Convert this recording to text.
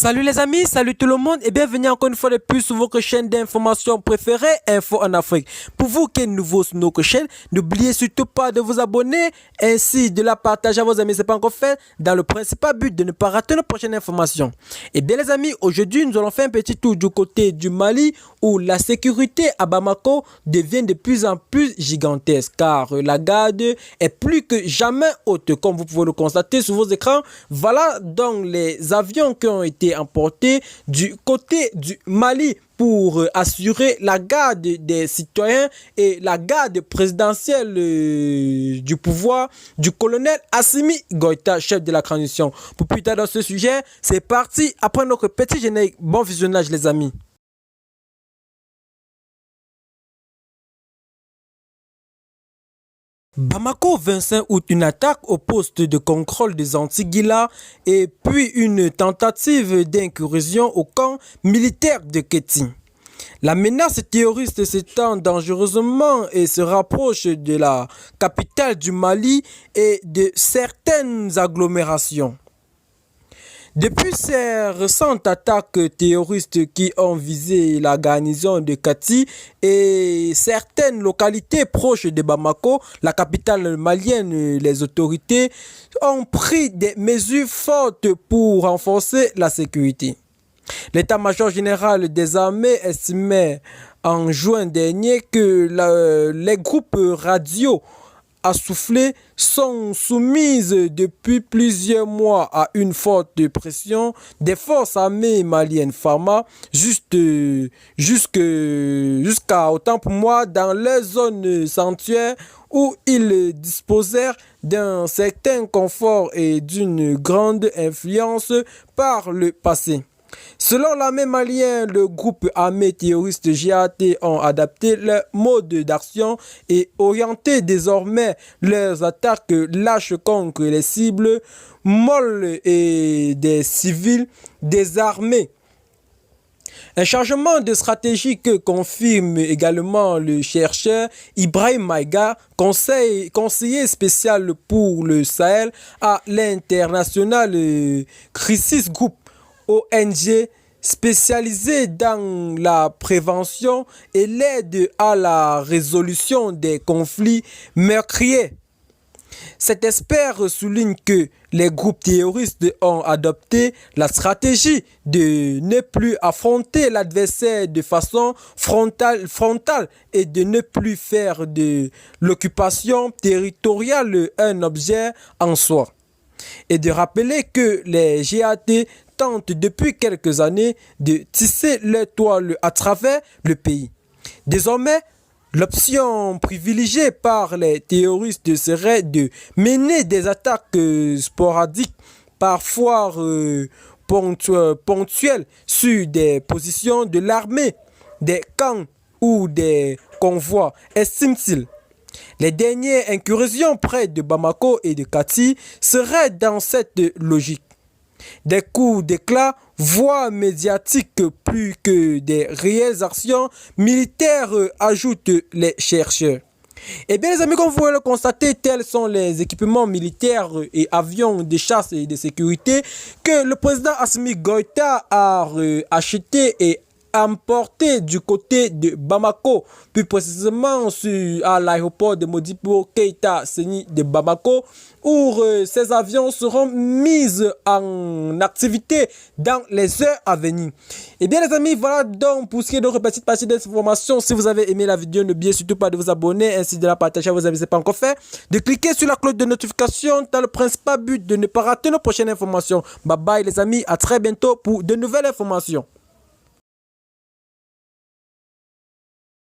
Salut les amis, salut tout le monde et bienvenue encore une fois de plus sur votre chaîne d'information préférée, Info en Afrique. Pour vous qui êtes nouveau sur notre chaîne, n'oubliez surtout pas de vous abonner ainsi de la partager à vos amis, c'est pas encore fait, dans le principal but de ne pas rater nos prochaines informations. Et bien les amis, aujourd'hui nous allons faire un petit tour du côté du Mali où la sécurité à Bamako devient de plus en plus gigantesque car la garde est plus que jamais haute comme vous pouvez le constater sur vos écrans. Voilà donc les avions qui ont été emportés du côté du Mali pour assurer la garde des citoyens et la garde présidentielle du pouvoir du colonel Assimi Goïta, chef de la transition. Pour plus tard dans ce sujet, c'est parti après notre petit générique. Bon visionnage les amis. Bamako, 25 août, une attaque au poste de contrôle des Antigua et puis une tentative d'incursion au camp militaire de Kéti. La menace terroriste s'étend dangereusement et se rapproche de la capitale du Mali et de certaines agglomérations. Depuis ces récentes attaques terroristes qui ont visé la garnison de Kati et certaines localités proches de Bamako, la capitale malienne, les autorités ont pris des mesures fortes pour renforcer la sécurité. L'état-major général des armées estimait en juin dernier que les groupes radio assoufflées sont soumises depuis plusieurs mois à une forte pression des forces armées maliennes Pharma jusqu'à autant pour moi dans les zones sanctuaires où ils disposèrent d'un certain confort et d'une grande influence par le passé. Selon l'armée malienne, le groupe armé terroriste GAT ont adapté leur mode d'action et orienté désormais leurs attaques lâches contre les cibles molles et des civils désarmés. Un changement de stratégie que confirme également le chercheur Ibrahim Maïga, conseiller spécial pour le Sahel à l'International Crisis Group, ONG spécialisée dans la prévention et l'aide à la résolution des conflits meurtriers. Cet expert souligne que les groupes terroristes ont adopté la stratégie de ne plus affronter l'adversaire de façon frontale et de ne plus faire de l'occupation territoriale un objet en soi. Et de rappeler que les GAT tentent depuis quelques années de tisser leur toile à travers le pays. Désormais, l'option privilégiée par les terroristes serait de mener des attaques sporadiques, parfois ponctuelles, sur des positions de l'armée, des camps ou des convois, estime-t-il. Les dernières incursions près de Bamako et de Kati seraient dans cette logique. Des coups d'éclat, voire médiatiques plus que des réelles actions militaires, ajoutent les chercheurs. Et bien les amis, comme vous pouvez le constater, tels sont les équipements militaires et avions de chasse et de sécurité que le président Assimi Goïta a acheté et emporté du côté de Bamako, plus précisément à l'aéroport de Modibo Keïta Séni de Bamako, où ces avions seront mis en activité dans les heures à venir. Et bien les amis, voilà donc pour ce qui est de notre petite partie d'information. Si vous avez aimé la vidéo, n'oubliez surtout pas de vous abonner ainsi de la partager à vos amis, c'est pas encore fait, de cliquer sur la cloche de notification dans le principal but de ne pas rater nos prochaines informations. Bye bye les amis, à très bientôt pour de nouvelles informations.